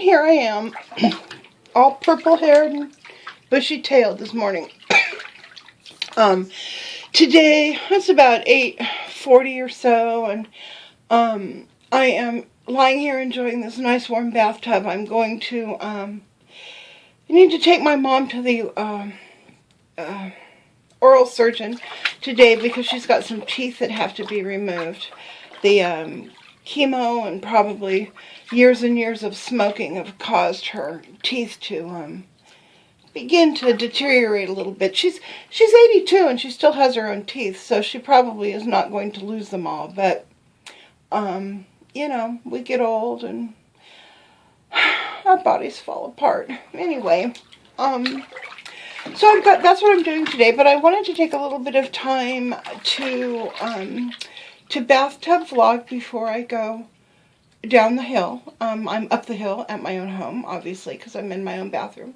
here I am, all purple-haired and bushy-tailed this morning. Today, it's about 8:40 or so, and I am lying here enjoying this nice warm bathtub. I'm going to, I need to take my mom to the oral surgeon today because she's got some teeth that have to be removed. The chemo and probably years and years of smoking have caused her teeth to begin to deteriorate a little bit. She's 82 and she still has her own teeth, so she probably is not going to lose them all. But you know, we get old and our bodies fall apart. Anyway, so that's what I'm doing today. But I wanted to take a little bit of time to bathtub vlog before I go down the hill. I'm up the hill at my own home, obviously, because I'm in my own bathroom.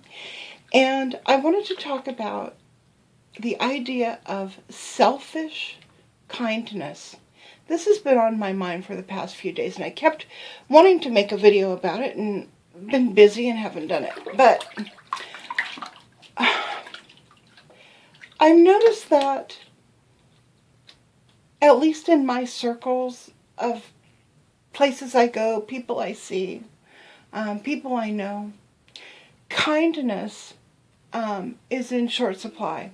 And I wanted to talk about the idea of selfish kindness. This has been on my mind for the past few days, and I kept wanting to make a video about it and been busy and haven't done it. But I've noticed that, at least in my circles of places I go, people I see, people I know, kindness is in short supply.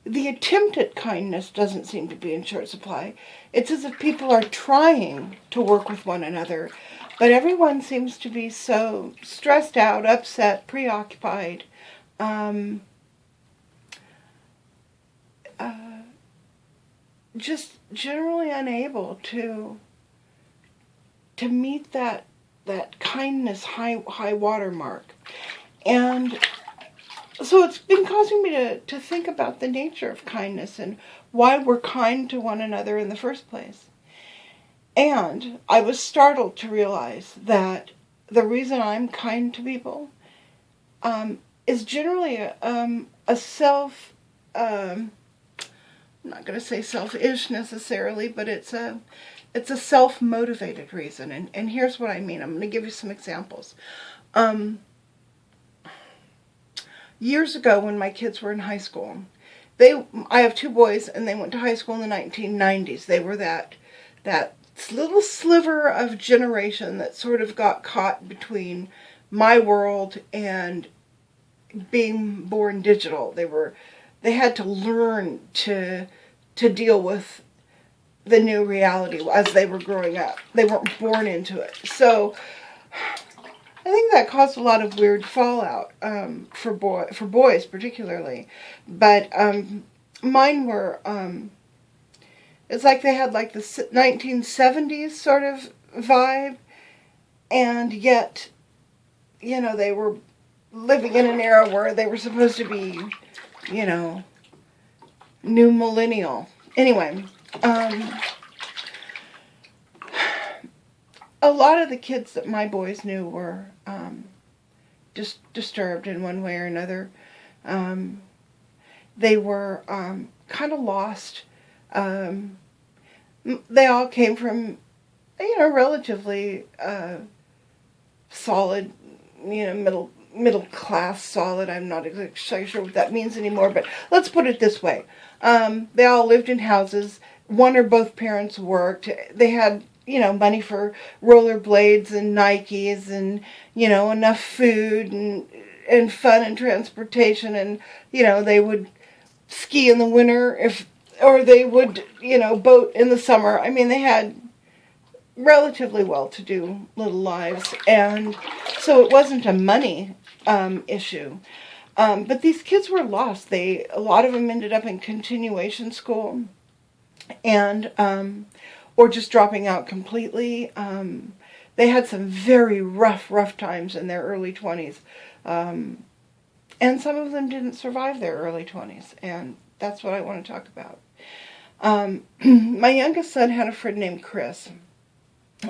The attempt at kindness doesn't seem to be in short supply. It's as if people are trying to work with one another, but everyone seems to be so stressed out, upset, preoccupied, just generally unable to meet that kindness high water mark. And so it's been causing me to think about the nature of kindness and why we're kind to one another in the first place. And I was startled to realize that the reason I'm kind to people is generally a self, I'm not going to say selfish necessarily, but it's a self-motivated reason. And here's what I mean. I'm going to give you some examples. Years ago, when my kids were in high school, I have two boys, and they went to high school in the 1990s. They were that little sliver of generation that sort of got caught between my world and being born digital. They had to learn to deal with the new reality as they were growing up. They weren't born into it. So I think that caused a lot of weird fallout for boys particularly. But mine were, it's like they had like the 1970s sort of vibe, and yet, you know, they were living in an era where they were supposed to be, you know, new millennial. Anyway, a lot of the kids that my boys knew were just disturbed in one way or another. They were kind of lost. They all came from, you know, relatively solid, you know, middle class solid. I'm not exactly sure what that means anymore, but let's put it this way. They all lived in houses. One or both parents worked. They had, you know, money for rollerblades and Nikes and, you know, enough food and fun and transportation, and, you know, they would ski in the winter or they would, you know, boat in the summer. I mean, they had relatively well-to-do little lives, and so it wasn't a money issue. But these kids were lost. A lot of them ended up in continuation school, and or just dropping out completely. They had some very rough times in their early 20s. And some of them didn't survive their early 20s. And that's what I want to talk about. My youngest son had a friend named Chris.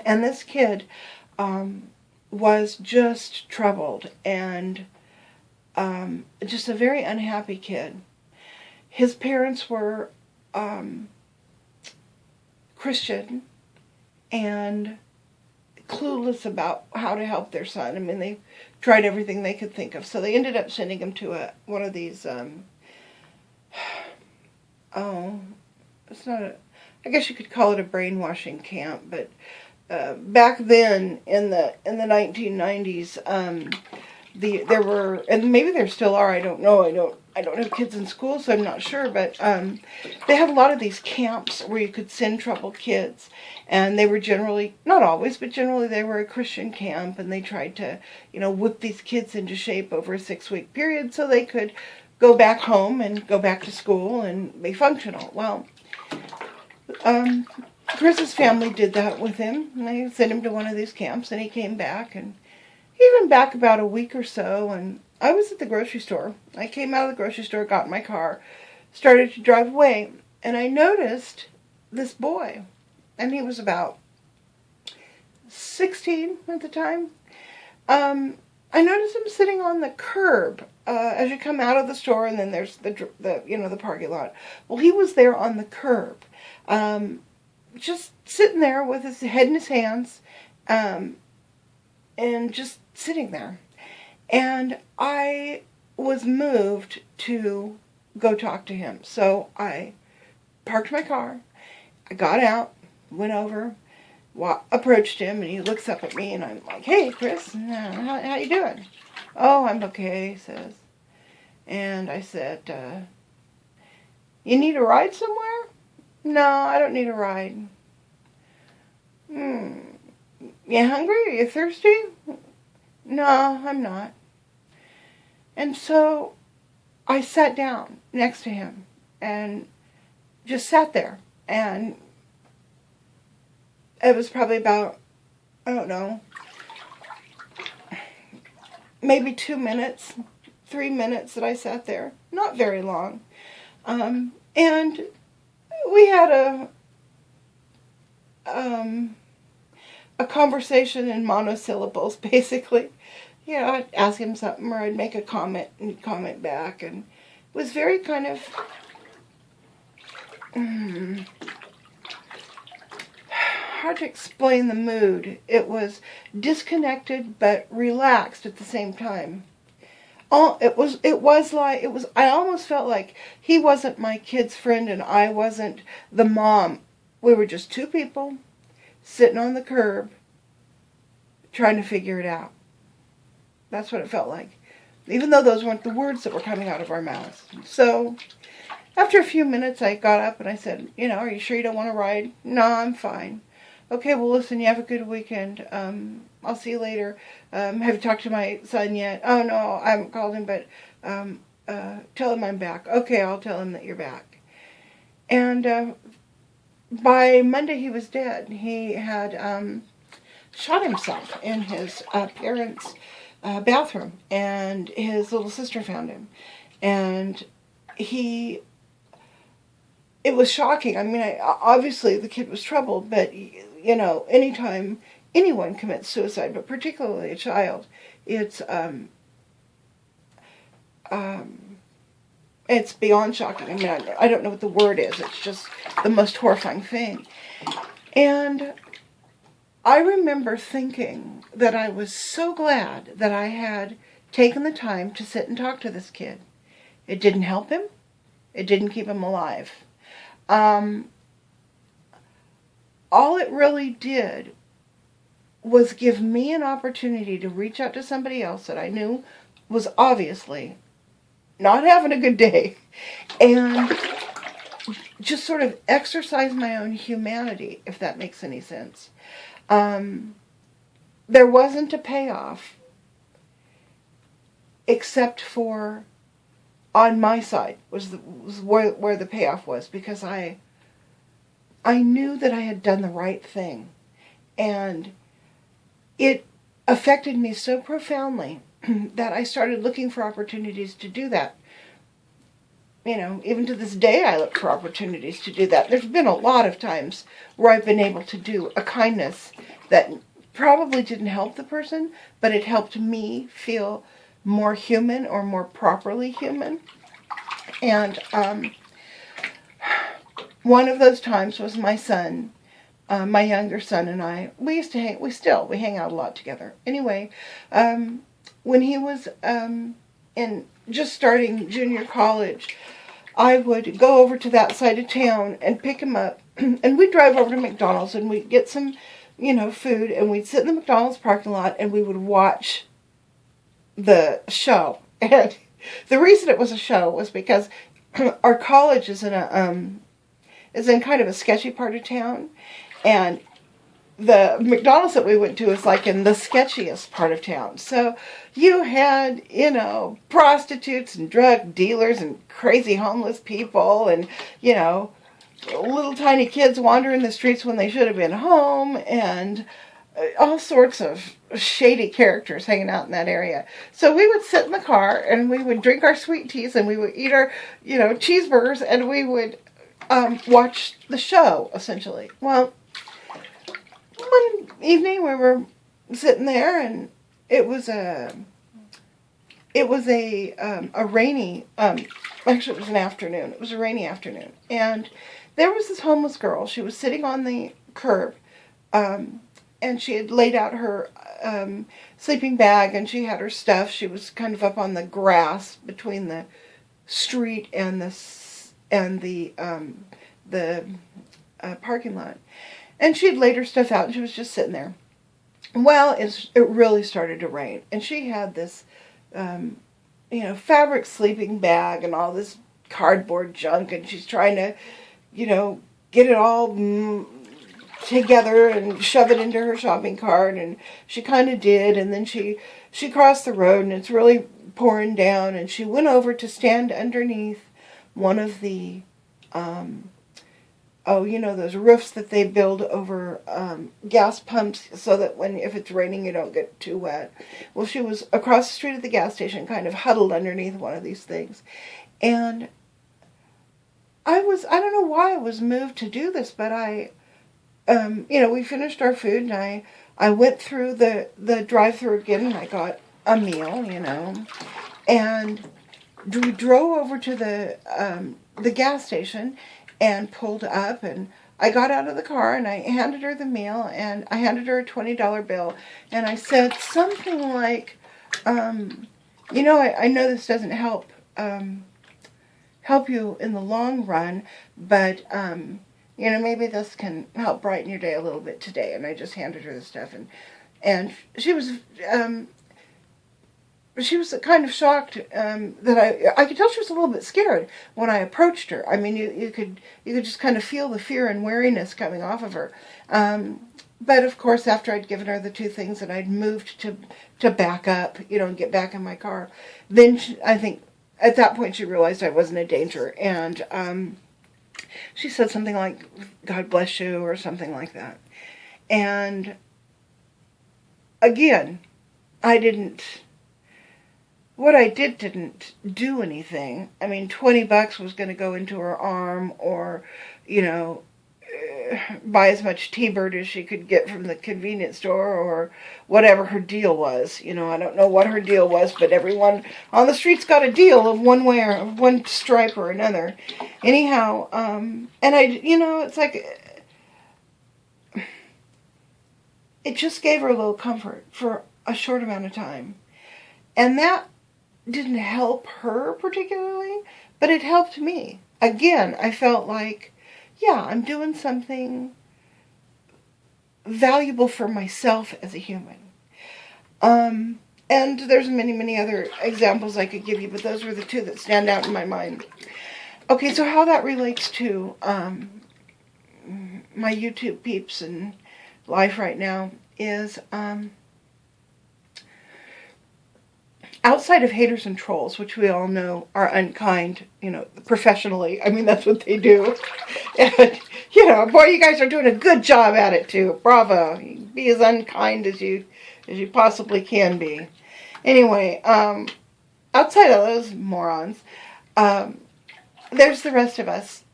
And this kid was just troubled and just a very unhappy kid. his parents were Christian and clueless about how to help their son. I mean, they tried everything they could think of. So they ended up sending him to one of these, it's not a, I guess you could call it a brainwashing camp, but back then in the 1990s, there were, and maybe there still are, I don't know, I don't have kids in school, so I'm not sure, but they had a lot of these camps where you could send troubled kids, and they were generally, not always, but generally they were a Christian camp, and they tried to, whip these kids into shape over a 6-week period so they could go back home and go back to school and be functional. Well, Chris's family did that with him, and they sent him to one of these camps, and he came back, and he went back about a week or so, and I was at the grocery store. I came out of the grocery store, got in my car, started to drive away, and I noticed this boy, and he was about 16 at the time. I noticed him sitting on the curb as you come out of the store, and then there's the parking lot. Well, he was there on the curb, just sitting there with his head in his hands, and just sitting there. And I was moved to go talk to him. So I parked my car, I got out, went over, approached him, and he looks up at me, and I'm like, "Hey, Chris, how you doing?" "Oh, I'm okay," he says. And I said, "You need a ride somewhere?" "No, I don't need a ride." "You hungry? Are you thirsty?" "No, I'm not." And so I sat down next to him and just sat there. And it was probably about, I don't know, maybe 2 minutes, 3 minutes that I sat there. Not very long. And we had a conversation in monosyllables, basically. I'd ask him something, or I'd make a comment, and he'd comment back, and it was very kind of hard to explain the mood. It was disconnected but relaxed at the same time. I almost felt like he wasn't my kid's friend and I wasn't the mom. We were just two people sitting on the curb trying to figure it out. That's what it felt like. Even though those weren't the words that were coming out of our mouths. So, after a few minutes, I got up and I said, "Are you sure you don't want to ride?" "No, I'm fine." "Okay, well, listen, you have a good weekend. I'll see you later. Have you talked to my son yet?" "Oh, no, I haven't called him, but tell him I'm back." "Okay, I'll tell him that you're back." And by Monday, he was dead. He had shot himself in his parents' bathroom, and his little sister found him. And it was shocking. I mean, obviously the kid was troubled, but, anytime anyone commits suicide, but particularly a child, it's beyond shocking. I mean, I don't know what the word is. It's just the most horrifying thing. And I remember thinking that I was so glad that I had taken the time to sit and talk to this kid. It didn't help him. It didn't keep him alive. All it really did was give me an opportunity to reach out to somebody else that I knew was obviously not having a good day, and just sort of exercise my own humanity, if that makes any sense. There wasn't a payoff, except for, on my side, was where the payoff was, because I knew that I had done the right thing, and it affected me so profoundly that I started looking for opportunities to do that. Even to this day, I look for opportunities to do that. There's been a lot of times where I've been able to do a kindness that probably didn't help the person, but it helped me feel more human or more properly human. And one of those times was my son, my younger son, and I. We used to hang. We hang out a lot together. Anyway, when he was in just starting junior college, I would go over to that side of town and pick him up, and we'd drive over to McDonald's and we'd get some, food, and we'd sit in the McDonald's parking lot and we would watch the show. And the reason it was a show was because our college is in kind of a sketchy part of town, and the McDonald's that we went to is like in the sketchiest part of town. So you had, prostitutes and drug dealers and crazy homeless people and, little tiny kids wandering the streets when they should have been home, and all sorts of shady characters hanging out in that area. So we would sit in the car and we would drink our sweet teas and we would eat our, cheeseburgers, and we would watch the show, essentially. Well, one evening we were sitting there, and it was a rainy, actually it was an afternoon. It was a rainy afternoon, and there was this homeless girl. She was sitting on the curb, and she had laid out her sleeping bag, and she had her stuff. She was kind of up on the grass between the street and the parking lot. And she had laid her stuff out, and she was just sitting there. Well, it really started to rain, and she had this, fabric sleeping bag and all this cardboard junk, and she's trying to, get it all together and shove it into her shopping cart, and she kind of did, and then she crossed the road, and it's really pouring down, and she went over to stand underneath one of the, those roofs that they build over gas pumps so that if it's raining you don't get too wet. Well, she was across the street at the gas station, kind of huddled underneath one of these things. And I don't know why I was moved to do this, but we finished our food, and I went through the drive-thru again, and I got a meal, and we drove over to the gas station and pulled up, and I got out of the car, and I handed her the meal, and I handed her a $20 bill, and I said something like, I know this doesn't help you in the long run, but, maybe this can help brighten your day a little bit today. And I just handed her the stuff, and she was kind of shocked that I could tell she was a little bit scared when I approached her. I mean, you could just kind of feel the fear and wariness coming off of her. But of course, after I'd given her the two things and I'd moved to back up, and get back in my car, then I think at that point she realized I wasn't a danger, and she said something like, "God bless you," or something like that. And again, what I didn't do anything. I mean, $20 was going to go into her arm, or, buy as much T-Bird as she could get from the convenience store, or whatever her deal was. I don't know what her deal was, but everyone on the street's got a deal of one way or one stripe or another. Anyhow, and it's like, it just gave her a little comfort for a short amount of time. And that didn't help her particularly, but it helped me. Again, I felt like, yeah, I'm doing something valuable for myself as a human. And there's many, many other examples I could give you, but those were the two that stand out in my mind. Okay, so how that relates to my YouTube peeps and life right now is... outside of haters and trolls, which we all know are unkind, professionally. I mean, that's what they do. And, boy, you guys are doing a good job at it, too. Bravo. Be as unkind as you possibly can be. Anyway, outside of those morons, there's the rest of us.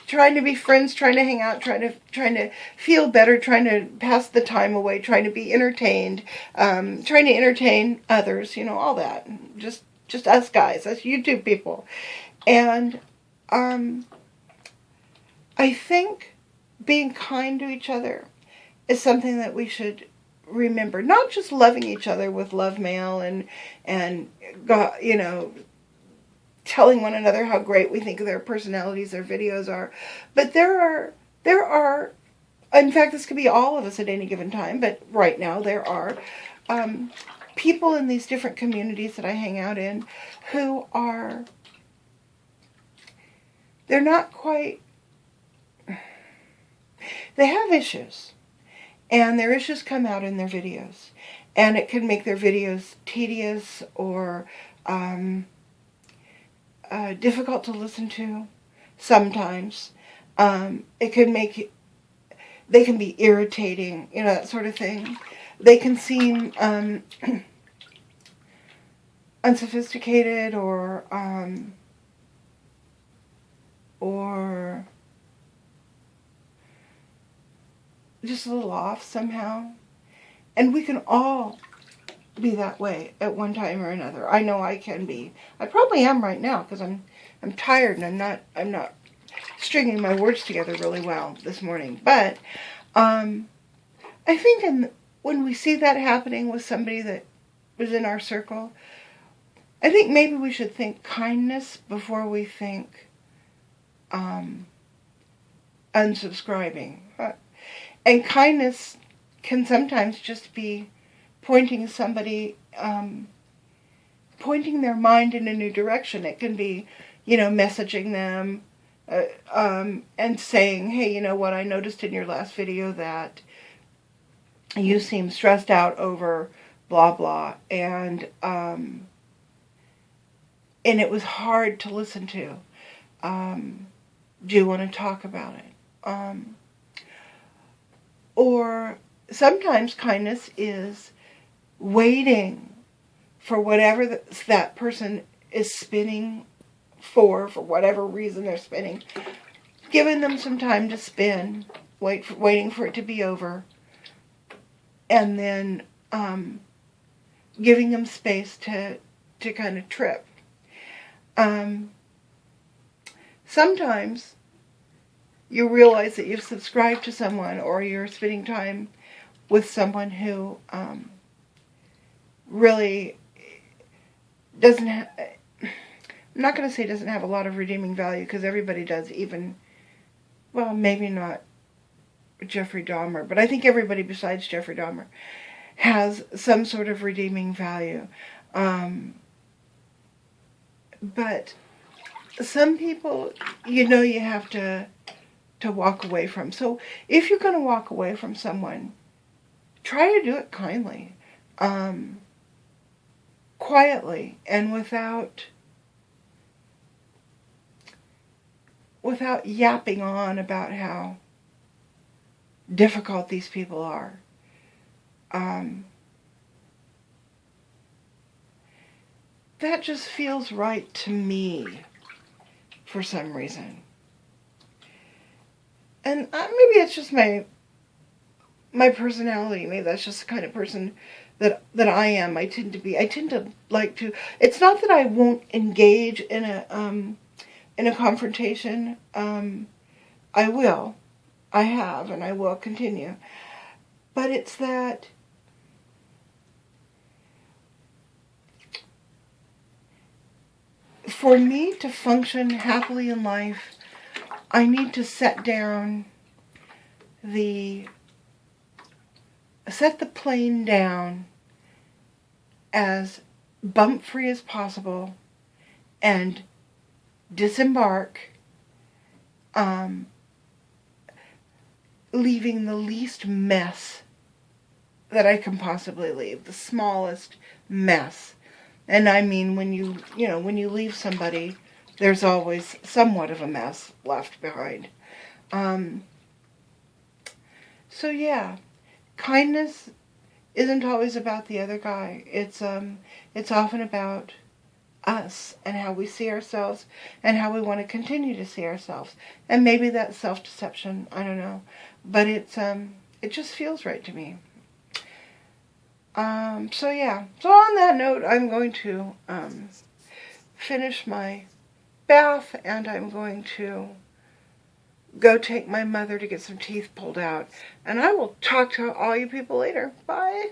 Trying to be friends, trying to hang out, trying to feel better, trying to pass the time away, trying to be entertained, trying to entertain others, all that. Just us guys, us YouTube people. And I think being kind to each other is something that we should remember. Not just loving each other with love mail and telling one another how great we think their personalities, their videos are, but there are. In fact, this could be all of us at any given time, but right now there are people in these different communities that I hang out in who are, they're not quite, they have issues, and their issues come out in their videos, and it can make their videos tedious or difficult to listen to sometimes. It can make, they can be irritating, that sort of thing. They can seem unsophisticated or just a little off somehow. And we can all be that way at one time or another. I know I can be. I probably am right now because I'm tired and I'm not stringing my words together really well this morning. But I think when we see that happening with somebody that was in our circle, I think maybe we should think kindness before we think unsubscribing. And kindness can sometimes just be pointing somebody, pointing their mind in a new direction. It can be, messaging them and saying, hey, you know what, I noticed in your last video that you seem stressed out over blah, blah, and it was hard to listen to. Do you want to talk about it? Or sometimes kindness is waiting for whatever that person is spinning for whatever reason they're spinning, giving them some time to spin, waiting for it to be over, and then giving them space to kind of trip. Sometimes you realize that you've subscribed to someone or you're spending time with someone who really doesn't have, I'm not going to say doesn't have a lot of redeeming value, because everybody does, even, well, maybe not Jeffrey Dahmer, but I think everybody besides Jeffrey Dahmer has some sort of redeeming value. But some people, you have to walk away from. So if you're going to walk away from someone, try to do it kindly, quietly, and without yapping on about how difficult these people are. That just feels right to me for some reason. And maybe it's just my personality. Maybe that's just the kind of person that I am. I tend to like to. It's not that I won't engage in a confrontation. I will. I have, and I will continue. But it's that for me to function happily in life, I need to set the plane down as bump-free as possible and disembark, leaving the least mess that I can possibly leave, the smallest mess. And I mean, when you leave somebody, there's always somewhat of a mess left behind. So yeah, kindness isn't always about the other guy. It's often about us and how we see ourselves and how we want to continue to see ourselves. And maybe that's self-deception, I don't know. But it just feels right to me. So yeah. So on that note, I'm going to finish my bath, and I'm going to go take my mother to get some teeth pulled out. And I will talk to all you people later. Bye.